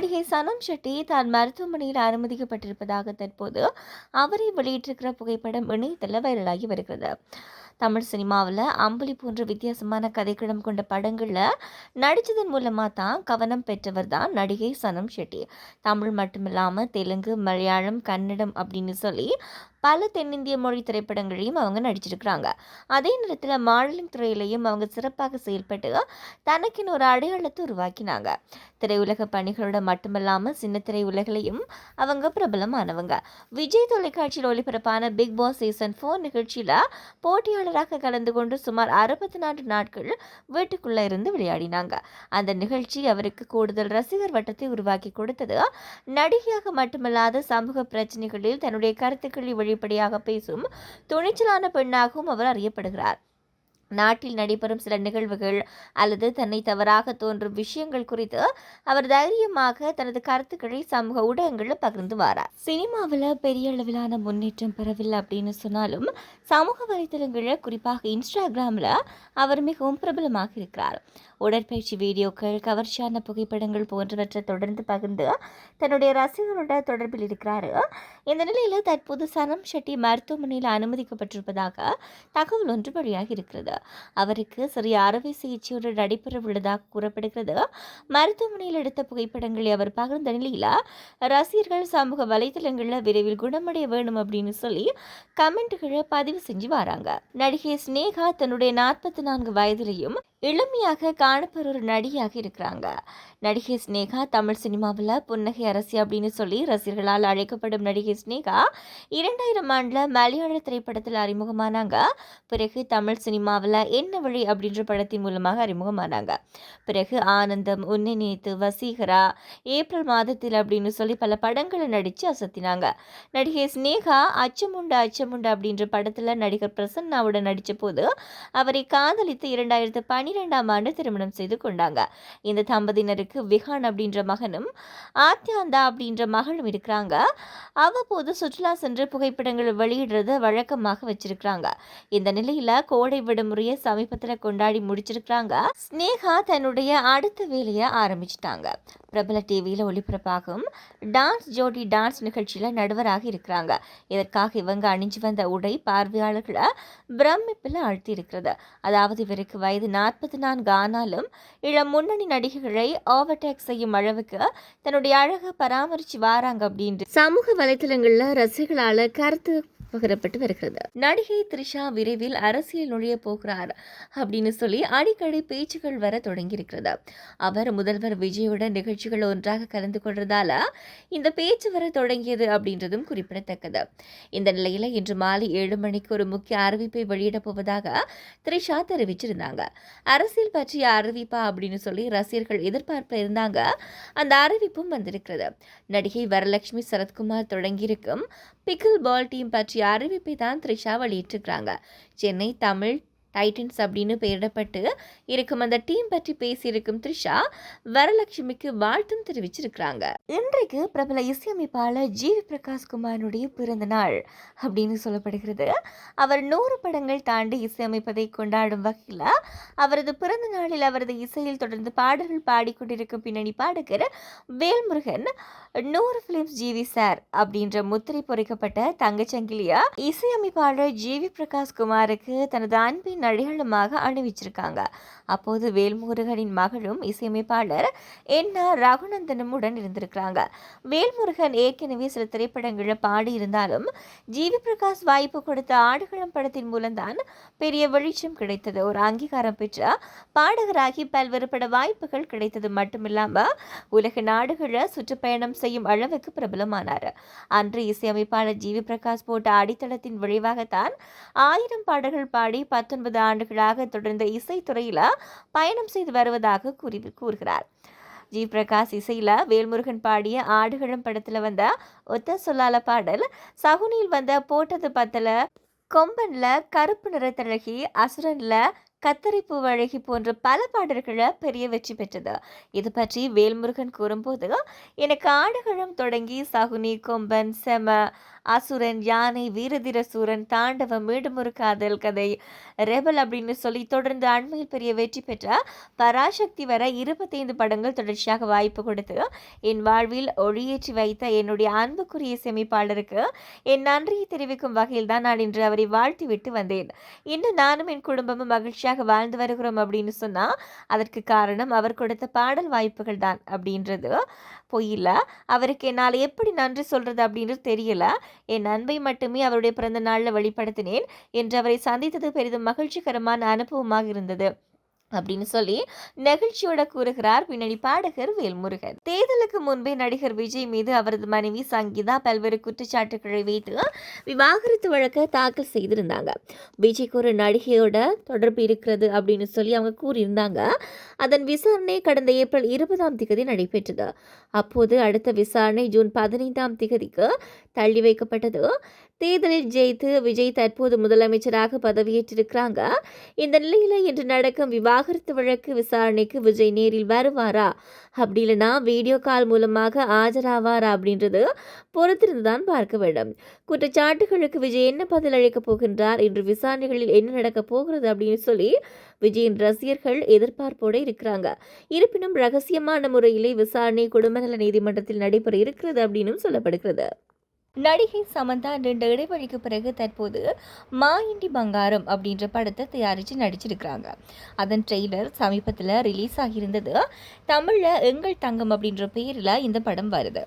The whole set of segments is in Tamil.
நடிகை சனம் ஷெட்டி தான் மருத்துவமனையில் அனுமதிக்கப்பட்டிருப்பதாக தற்போது அவரை வெளியிட்டிருக்கிற புகைப்படம் இணையத்தில் வைரலாகி வருகிறது. தமிழ் சினிமாவில் அம்புலி போன்ற வித்தியாசமான கதைக்களம் கொண்ட படங்களில் நடித்ததன் மூலமாக தான் கவனம் பெற்றவர் தான் நடிகை சனம் ஷெட்டி. தமிழ் மட்டுமில்லாமல் தெலுங்கு, மலையாளம், கன்னடம் அப்படின்னு சொல்லி பல தென்னிந்திய மொழி திரைப்படங்களையும் அவங்க நடிச்சிருக்கிறாங்க. அதே நேரத்தில் மாடலிங் துறையிலையும் அவங்க சிறப்பாக செயல்பட்டு தனக்குன்னு ஒரு அடையாளத்தை உருவாக்கினாங்க. திரையுலக பணிகளோட மட்டுமல்லாமல் சின்ன திரை உலகிலையும் அவங்க பிரபலமானவங்க. விஜய் தொலைக்காட்சியில் ஒளிபரப்பான பிக் பாஸ் சீசன் 4 நிகழ்ச்சியில் போட்டியாளராக கலந்து கொண்டு சுமார் 64 நாட்கள் வீட்டுக்குள்ள இருந்து விளையாடினாங்க. அந்த நிகழ்ச்சி அவருக்கு கூடுதல் ரசிகர் வட்டத்தை உருவாக்கி கொடுத்தது. நடிகையாக மட்டுமல்லாத சமூக பிரச்சனைகளில் தன்னுடைய கருத்துக்களை வெளிப்படையாக பேசும் துணிச்சலான பெண்ணாகவும் அவர் அறியப்படுகிறார். நாட்டில் நடைபெறும் சில நிகழ்வுகள் அல்லது தன்னை தவறாக தோன்றும் விஷயங்கள் குறித்து அவர் தைரியமாக தனது கருத்துக்களை சமூக ஊடகங்களில் பகிர்ந்து வரார். சினிமாவில் பெரிய அளவிலான முன்னேற்றம் பெறவில்லை அப்படின்னு சொன்னாலும் சமூக வலைதளங்களில் குறிப்பாக இன்ஸ்டாகிராமில் அவர் மிகவும் பிரபலமாக இருக்கிறார். உடற்பயிற்சி வீடியோக்கள், கவர்ச்சியான புகைப்படங்கள் போன்றவற்றை தொடர்ந்து பகிர்ந்து தன்னுடைய ரசிகர்களோட தொடர்பில் இருக்கிறார். இந்த நிலையில் தற்போது சனம் ஷெட்டி மருத்துவமனையில் அனுமதிக்கப்பட்டிருப்பதாக தகவல் ஒன்று வெளியாகி இருக்கிறது. அவருக்கு சிறிய அறுவை சிகிச்சையோடு நடைபெற உள்ளதாக கூறப்படுகிறது. மருத்துவமனையில் எடுத்த புகைப்படங்களை அவர் பகிர்ந்த நிலையில் ரசிகர்கள் சமூக வலைதளங்களில் விரைவில் குணமடைய வேணும் அப்படின்னு சொல்லி கமெண்ட்டுகளை பதிவு செஞ்சு வராங்க. நடிகை ஸ்னேகா தன்னுடைய 44 வயதிலையும் இளமையாக காணப்படுற ஒரு நடிகையாக இருக்கிறாங்க. நடிகை ஸ்னேகா தமிழ் சினிமாவில் புன்னகை அரசி அப்படின்னு சொல்லி ரசிகர்களால் அழைக்கப்படும் நடிகை ஸ்னேகா 2000 ஆண்டில் மலையாள திரைப்படத்தில் அறிமுகமானாங்க. பிறகு தமிழ் சினிமாவில் என்ன வழி அப்படின்ற படத்தின் மூலமாக அறிமுகமானாங்க. பிறகு ஆனந்தம், உன்னை நேத்து, வசீகரா, ஏப்ரல் மாதத்தில் அப்படின்னு சொல்லி பல படங்களை நடித்து அசத்தினாங்க. நடிகை ஸ்னேகா அச்சமுண்டு அச்சமுண்டு அப்படின்ற படத்தில் நடிகர் பிரசன்னாவுடன் நடித்த போது அவரை காதலித்து 2012ஆம் ஆண்டு திருமணம் செய்து கொண்டாங்க. இந்த தம்பதியினருக்கு விஹான் அப்படின்ற மகனும் ஆத்யாந்தா அப்படின்ற மகளும் இருக்கிறாங்க. அவ்வப்போது சுற்றுலா சென்று புகைப்படங்கள் வெளியிடுறத வழக்கமாக வச்சிருக்கிறாங்க. இந்த நிலையில கோடை விடுமுறையை சமீபத்தில் கொண்டாடி முடிச்சிருக்கிறாங்க. ஸ்னேகா தன்னுடைய அடுத்த வேலையை ஆரம்பிச்சிட்டாங்க. பிரபல டிவியில் ஒளிபரப்பாகும் டான்ஸ் ஜோடி டான்ஸ் நிகழ்ச்சியில் நடுவராக இருக்கிறாங்க. இதற்காக இவங்க அணிஞ்சு வந்த உடை பார்வையாளர்களை பிரமிப்பில் ஆழ்த்தி இருக்கிறது. அதாவது இவருக்கு வயது 44 ஆனாலும் இளம் முன்னணி நடிகைகளை ஓவர்டேக் செய்யும் அளவுக்கு தன்னுடைய அழகை பராமரித்து வாராங்க அப்படின்ட்டு சமூக வலைத்தளங்களில் ரசிகர்களால் கருத்து பகிரப்பட்டு வருகிறது. நடிகை த்ரிஷா விரைவில் அரசியல் நுழைய போகிறார் அப்படின்னு சொல்லி அடிக்கடி பேச்சுகள் வர தொடங்கி இருக்கிறது. அவர் முதல்வர் விஜயுடன் நிகழ்ச்சிகள் ஒன்றாக கலந்து கொள்றதால இந்த பேச்சு வர தொடங்கியது அப்படின்றதும் குறிப்பிடத்தக்கது. இந்த நிலையில இன்று மாலை 7 மணிக்கு ஒரு முக்கிய அறிவிப்பை வெளியிட போவதாக த்ரிஷா தெரிவிச்சிருந்தாங்க. அரசியல் பற்றிய அறிவிப்பா அப்படின்னு சொல்லி ரசிகர்கள் எதிர்பார்ப்பு இருந்தாங்க. அந்த அறிவிப்பும் வந்திருக்கிறது. நடிகை வரலட்சுமி சரத்குமார் தொடங்கியிருக்கும் பிக்கிள் பால் டீம் பற்றிய அறிவிப்பை தான் த்ரிஷா வெளியிட்டிருக்கிறாங்க. சென்னை தமிழ் டைட்டன்ஸ் அப்படின்னு பெயரிடப்பட்டு இருக்கும் அந்த டீம் பற்றி பேசியிருக்கும் த்ரிஷா வரலட்சுமிக்கு வாழ்த்தும் தெரிவிச்சிருக்கிறாங்க. இன்றைக்கு பிரபல இசையமைப்பாளர் ஜிவி பிரகாஷ் குமாரனுடைய பிறந்த நாள் அப்படின்னு சொல்லப்படுகிறது. அவர் 100 படங்கள் தாண்டி இசையமைப்பதை கொண்டாடும் வகையில் அவரது பிறந்த நாளில் அவரது இசையில் தொடர்ந்து பாடல்கள் பாடிக்கொண்டிருக்கும் பின்னணி பாடகர் வேல்முருகன் 100 ஃபிலிம்ஸ் ஜிவி சார் அப்படின்ற முத்திரை பொறிக்கப்பட்ட தங்கச்சங்கிலியா இசையமைப்பாளர் ஜிவி பிரகாஷ் குமாருக்கு தனது அன்பின் அடையாளமாக அணிவிச்சிருக்காங்க. அப்போது வேல்முருகனின் மகளும் இசையமைப்பாளர் என்.ஆர். ரகுநந்தனும் உடன் இருந்திருக்கிறாங்க. வேல்முருகன் ஏற்கனவே சில திரைப்படங்களில் பாடியிருந்தாலும் ஜிவி பிரகாஷ் வாய்ப்பு கொடுத்த ஆடுகளம் படத்தின் மூலம்தான் பெரிய வெளிச்சம் கிடைத்தது. ஒரு அங்கீகாரம் பெற்ற பாடகராகி பல்வேறு பட வாய்ப்புகள் கிடைத்தது மட்டுமில்லாம உலக நாடுகளில் சுற்றுப்பயணம் செய்யும் அளவுக்கு பிரபலமானார். அன்று இசையமைப்பாளர் ஜிவி பிரகாஷ் போட்ட அடித்தளத்தின் விளைவாகத்தான் 1000 பாடல்கள் பாடி 19 ஆண்டுகளாக தொடர்ந்த இசைத்துறையில பயணம் செய்து வருவதாக கூறுகிறார். ஜி பிரகாஷ் இசையில வேல்முருகன் பாடிய ஆடுகளம் படத்துல வந்த ஒத்த சொல்லால பாடல், சகுனியில் வந்த போட்டது பத்தல, கொம்பன்ல கருப்பு நிறத்தழகி, அசுரன்ல கத்தரிப்பு வழகி போன்ற பல பாடல்களை பெரிய வெற்றி பெற்றது. இது பற்றி வேல்முருகன் கூறும்போது, எனக்கு ஆடுகளம் தொடங்கி சகுனி, கொம்பன், செம, அசுரன், யானை, வீரதீர சூரன், தாண்டவம், மீண்டும் ஒரு காதல் கதை, ரெபல் அப்படின்னு சொல்லி தொடர்ந்து அண்மையில் பெரிய வெற்றி பெற்ற பராசக்தி வர 25 படங்கள் தொடர்ச்சியாக வாய்ப்பு கொடுத்து என் வாழ்வில் ஒளியேற்றி வைத்த என்னுடைய அன்புக்குரிய சேமிப்பாளருக்கு என் நன்றியை தெரிவிக்கும் வகையில் தான் நான் இன்று அவரை வாழ்த்தி விட்டு வந்தேன். இன்னும் நானும் என் குடும்பமும் மகிழ்ச்சியாக வாழ்ந்து வருகிறோம் அப்படின்னு சொன்னா அதற்கு காரணம் அவர் கொடுத்த பாடல் வாய்ப்புகள் தான் அப்படின்றது பொய்யில்ல. அவருக்கு என்னால் எப்படி நன்றி சொல்றது அப்படின்றது தெரியல. என் அன்பை மட்டுமே அவருடைய பிறந்த நாளில் வெளிப்படுத்தினேன் என்று அவரை சந்தித்தது பெரிதும் மகிழ்ச்சிகரமான அனுபவமாக இருந்தது அப்படின்னு சொல்லி நெகிழ்ச்சியோட கூறுகிறார் பின்னணி பாடகர் வேல்முருகன். தேர்தலுக்கு முன்பே நடிகர் விஜய் மீது அவரது மனைவி சங்கீதா பல்வேறு குற்றச்சாட்டுகளை வைத்து விவாகரத்து வழக்கை தாக்கல் செய்திருந்தாங்க. விஜய்க்கு ஒரு நடிகையோட தொடர்பு இருக்கிறது அப்படின்னு சொல்லி அவங்க கூறியிருந்தாங்க. அதன் விசாரணை கடந்த ஏப்ரல் 20 நடைபெற்றது. அப்போது அடுத்த விசாரணை ஜூன் 15 தள்ளி வைக்கப்பட்டது. தேர்தலில் ஜெயித்து விஜய் தற்போது முதலமைச்சராக பதவியேற்றிருக்கிறாங்க. இந்த நிலையில இன்று நடக்கும் விவாகரத்து வழக்கு விசாரணைக்கு விஜய் நேரில் வருவாரா, அப்படி இல்லைனா வீடியோ கால் மூலமாக ஆஜராவாரா அப்படின்றது பொறுத்திருந்துதான் பார்க்க வேண்டும். குற்றச்சாட்டுகளுக்கு விஜய் என்ன பதில் அளிக்கப் போகின்றார், இன்று விசாரணைகளில் என்ன நடக்கப் போகிறது அப்படின்னு சொல்லி விஜயின் ரசிகர்கள் எதிர்பார்ப்போடு இருக்கிறாங்க. இருப்பினும் ரகசியமான முறையிலே விசாரணை குடும்பநல நீதிமன்றத்தில் நடைபெற இருக்கிறது அப்படின்னு சொல்லப்படுகிறது. நடிகை சமந்தா நீண்ட இடைவெளிக்கு பிறகு தற்போது மா இண்டி பங்காரம் அப்படின்ற படத்தை தயாரித்து நடிச்சிருக்கிறாங்க. அதன் ட்ரெய்லர் சமீபத்தில் ரிலீஸ் ஆகியிருந்தது. தமிழில் எங்கள் தங்கம் அப்படின்ற பேரில் இந்த படம் வருது.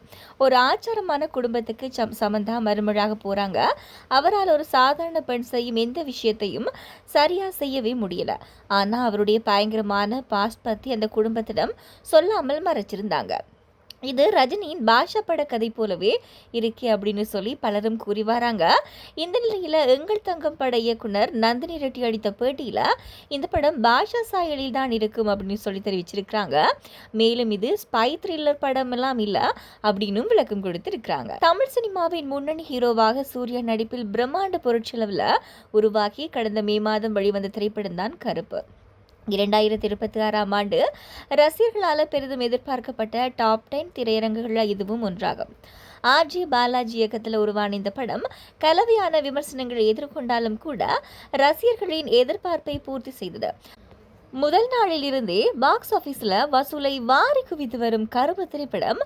ஒரு ஆச்சாரமான குடும்பத்துக்கு சமந்தா மருமழாக போகிறாங்க. அவரால் ஒரு சாதாரண பெண் செய்யும் எந்த விஷயத்தையும் சரியாக செய்யவே முடியல. ஆனால் அவருடைய பயங்கரமான பாஸ்ட் பற்றி அந்த குடும்பத்திடம் சொல்லாமல் மறைச்சிருந்தாங்க. இது ரஜினியின் பாஷா பட கதை போலவே இருக்கே அப்படின்னு சொல்லி பலரும் கூறி வராங்க. இந்த நிலையில் எங்கள் தங்கம் பட இயக்குனர் நந்தினி ரெட்டி அளித்த பேட்டியில் இந்த படம் பாஷா சாயலில் தான் இருக்கும் அப்படின்னு சொல்லி தெரிவிச்சிருக்கிறாங்க. மேலும் இது ஸ்பை த்ரில்லர் படம் எல்லாம் இல்லை அப்படின்னு விளக்கம் கொடுத்திருக்கிறாங்க. தமிழ் சினிமாவின் முன்னணி ஹீரோவாக சூர்யா நடிப்பில் பிரம்மாண்ட பொருட்செலவில் உருவாக்கி கடந்த மே மாதம் வெளிவந்த திரைப்படம் தான் கருப்பு. 2026 ரசிகர்களால் பெரிதும் எதிர்பார்க்கப்பட்ட டாப் 10 திரையரங்குகளில் இதுவும் ஒன்றாகும். ஆர்ஜி பாலாஜி இயக்கத்தில் உருவான இந்த படம் கலவையான விமர்சனங்களை எதிர்கொண்டாலும் கூட ரசிகர்களின் எதிர்பார்ப்பை பூர்த்தி செய்தது. முதல் நாளில் இருந்தே பாக்ஸ் ஆஃபீஸில் வசூலை வாரி குவித்து வரும் கருப்பு திரைப்படம்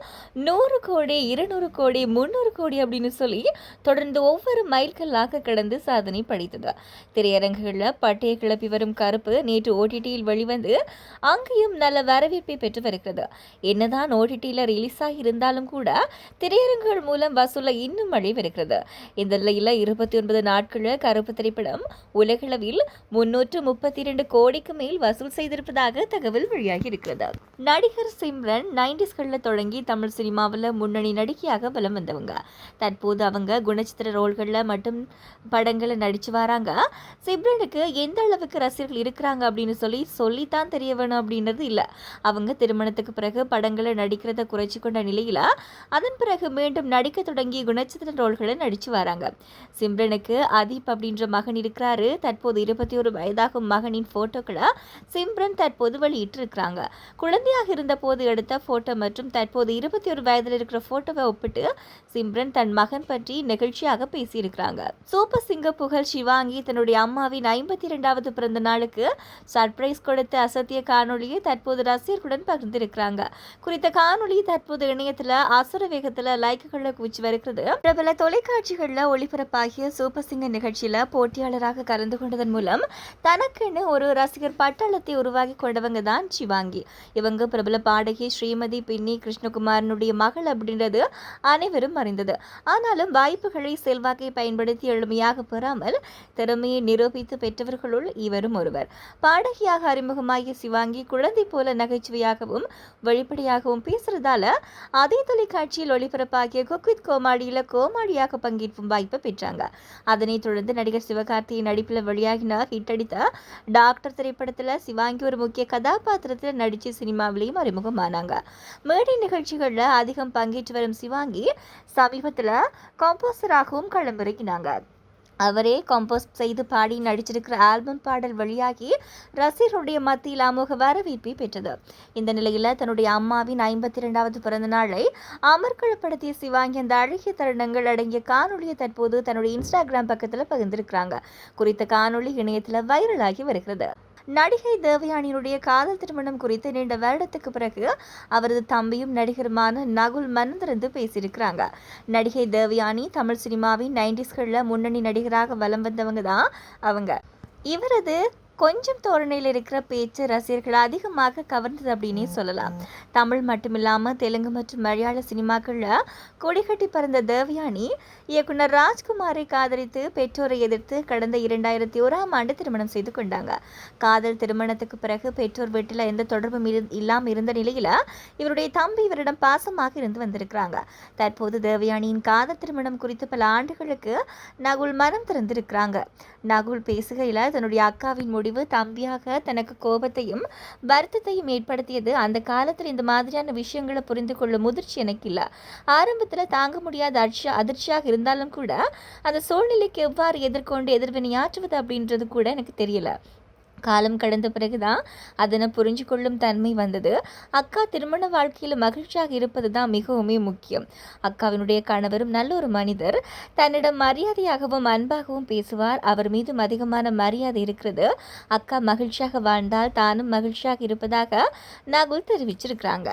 100 கோடி 200 கோடி 300 கோடி அப்படின்னு சொல்லி தொடர்ந்து ஒவ்வொரு மைல்கல்லாக கடந்து சாதனை படைத்தது. திரையரங்குகளில் பட்டையை கிளப்பி வரும் கருப்பு நேற்று ஓடிடியில் வெளிவந்து அங்கேயும் நல்ல வரவேற்பை பெற்று வருகிறது. என்னதான் ஓடிடியில் ரிலீஸ் ஆகி இருந்தாலும் கூட திரையரங்குகள் மூலம் வசூலை இன்னும் மழை வருகிறது. இந்த நிலையில் 29 நாட்களில் கருப்பு திரைப்படம் உலகளவில் 332 கோடிக்கு மேல் வசூல் செய்திருப்பதாக தகவல் வெளியாகி இருக்கிறது. நடிகர் சிம்ரன் 90ஸ்களில் தொடங்கி தமிழ் சினிமாவில் முன்னணி நடிகையாக வலம் வந்தவங்க. தற்போது அவங்க குணச்சித்திர ரோல்களில் மட்டும் படங்களை நடிச்சு வராங்க. சிம்ரனுக்கு எந்த அளவுக்கு ரசிகர்கள் இருக்கிறாங்க அப்படின்னு சொல்லித்தான் தெரிய வேணும் அப்படின்றது இல்லை. அவங்க திருமணத்துக்கு பிறகு படங்களை நடிக்கிறத குறைச்சி கொண்ட நிலையில் அதன் பிறகு மீண்டும் நடிக்க தொடங்கி குணச்சித்திர ரோல்களை நடிச்சு வராங்க. சிம்ரனுக்கு அதீப் அப்படின்ற மகன் இருக்கிறாரு. தற்போது 21 வயதாகும் மகனின் போட்டோக்களை சிம்ரன் தற்போது வெளியிட்டிருக்கிறாங்க. குழந்தையாக இருந்த போது எடுத்த போட்டோ மற்றும் தற்போது 21 வயதில் இருக்கிற போட்டோவை ஒப்பிட்டு சிம்ரன் தன் மகன் பற்றி நெகிழ்ச்சியாக பேசியிருக்கிறாங்க. சூப்பர் சிங்கர் புகழ் சிவாங்கி தன்னுடைய அம்மாவின் 52வது பிறந்த நாளுக்கு சர்ப்ரைஸ் கொடுத்த அசத்திய காணொலியை தற்போது ரசிகர்களுடன் பகிர்ந்திருக்கிறாங்க. குறித்த காணொலி தற்போது இணையத்தில் அசுர வேகத்தில் லைக்குகளை குவிச்சு வருகிறது. பிரபல தொலைக்காட்சிகளில் ஒளிபரப்பாகிய சூப்பர் சிங்கர் நிகழ்ச்சியில் போட்டியாளராக கலந்து கொண்டதன் மூலம் தனக்கென ஒரு ரசிகர் பட்டாளத்தை உருவாக்கி கொண்டவங்க தான் சிவாங்கி. இவங்க பிரபல பாடகி ஸ்ரீமதி பின்னி கிருஷ்ணகுமாரனுடைய மகள் அப்படின்றது அனைவரும் அறிந்தது. ஆனாலும் வாய்ப்புகளை செல்வாக்கை பயன்படுத்தி எளிமையாக பெறாமல் திறமையை நிரூபித்து பெற்றவர்களுள் இவரும் ஒருவர். பாடகியாக அறிமுகமாகிய சிவாங்கி குழந்தை போல நகைச்சுவையாகவும் வெளிப்படையாகவும் பேசுறதால அதே தொலைக்காட்சியில் ஒளிபரப்பாகிய குக் வித் கோமாளியில கோமாளியாக பங்கேற்கும் வாய்ப்பை பெற்றாங்க. அதனைத் தொடர்ந்து நடிகர் சிவகார்த்தியின் நடிப்பில் வெளியாகின ஹிட் அடித்த டாக்டர் திரைப்படத்தில் சிவாங்கி ஒரு முக்கிய கதாபாத்திரத்தில் நடித்து சினிமாவிலையும் அறிமுகமானாங்க. மேடை நிகழ்ச்சிகளில் அதிகம் பங்கேற்று வரும் சிவாங்கி சமீபத்தில் கம்போசராகவும் களமிறங்கினாங்க. அவரே கம்போஸ் செய்து பாடி நடிச்சிருக்கிற ஆல்பம் பாடல் வெளியாகி ரசிகர்களுடைய மத்தியில் அமோக வரவேற்பை பெற்றது. இந்த நிலையில் தன்னுடைய அம்மாவின் 52வது பிறந்த நாளை அமர்க்களப்படுத்திய சிவாங்கி அந்த அழகிய தருணங்கள் அடங்கிய காணொலியை தற்போது தன்னுடைய இன்ஸ்டாகிராம் பக்கத்தில் பகிர்ந்திருக்கிறாங்க. குறித்த காணொலி இணையத்தில் வைரலாகி வருகிறது. நடிகை தேவயானியினுடைய காதல் திருமணம் குறித்து நீண்ட வருடத்துக்கு பிறகு அவரது தம்பியும் நடிகருமான நகுல் மனம் திறந்து பேசியிருக்கிறாங்க. நடிகை தேவயானி தமிழ் சினிமாவின் 90ஸ்களில் முன்னணி நடிகராக வலம் வந்தவங்க தான் அவங்க. இவரது கொஞ்சம் தோரணையில் இருக்கிற பேச்சு ரசிகர்கள் அதிகமாக கவர்ந்தது அப்படின்னே சொல்லலாம். தமிழ் மட்டுமில்லாமல் தெலுங்கு மற்றும் மலையாள சினிமாக்களில் கொடிகட்டி பறந்த தேவயானி இயக்குனர் ராஜ்குமாரை காதலித்து பெற்றோரை எதிர்த்து கடந்த 2001ஆம் ஆண்டு திருமணம் செய்து கொண்டாங்க. காதல் திருமணத்துக்கு பிறகு பெற்றோர் வீட்டில் எந்த தொடர்பும் இல்லாமல் இருந்த நிலையில் இவருடைய தம்பி இவரிடம் பாசமாக இருந்து வந்திருக்கிறாங்க. தற்போது தேவயானியின் காதல் திருமணம் குறித்து பல ஆண்டுகளுக்கு நகுல் மனம் திறந்திருக்கிறாங்க. நகுல் பேசுகையில் தன்னுடைய அக்காவின் முடிவு தம்பியாக தனக்கு கோபத்தையும் வருத்தத்தையும் ஏற்படுத்தியது. அந்த காலத்தில் இந்த மாதிரியான விஷயங்களை புரிந்து கொள்ளும் முதிர்ச்சி எனக்கு இல்லை. ஆரம்பத்தில் தாங்க முடியாத அதிர்ச்சியாக இருந்தாலும் கூட அந்த சூழ்நிலைக்கு எவ்வாறு எதிர்கொண்டு எதிர்வினையாற்றுவது அப்படின்றது கூட எனக்கு தெரியல. காலம் கடந்த பிறகுதான் அதனை புரிஞ்சு கொள்ளும் தன்மை வந்தது. அக்கா திருமண வாழ்க்கையில் மகிழ்ச்சியாக இருப்பது தான் மிகவுமே முக்கியம். அக்காவினுடைய கணவரும் நல்ல ஒரு மனிதர். தன்னிடம் மரியாதையாகவும் அன்பாகவும் பேசுவார். அவர் மீதும் அதிகமான மரியாதை இருக்கிறது. அக்கா மகிழ்ச்சியாக வாழ்ந்தால் தானும் மகிழ்ச்சியாக இருப்பதாக நகுல் தெரிவிச்சிருக்கிறாங்க.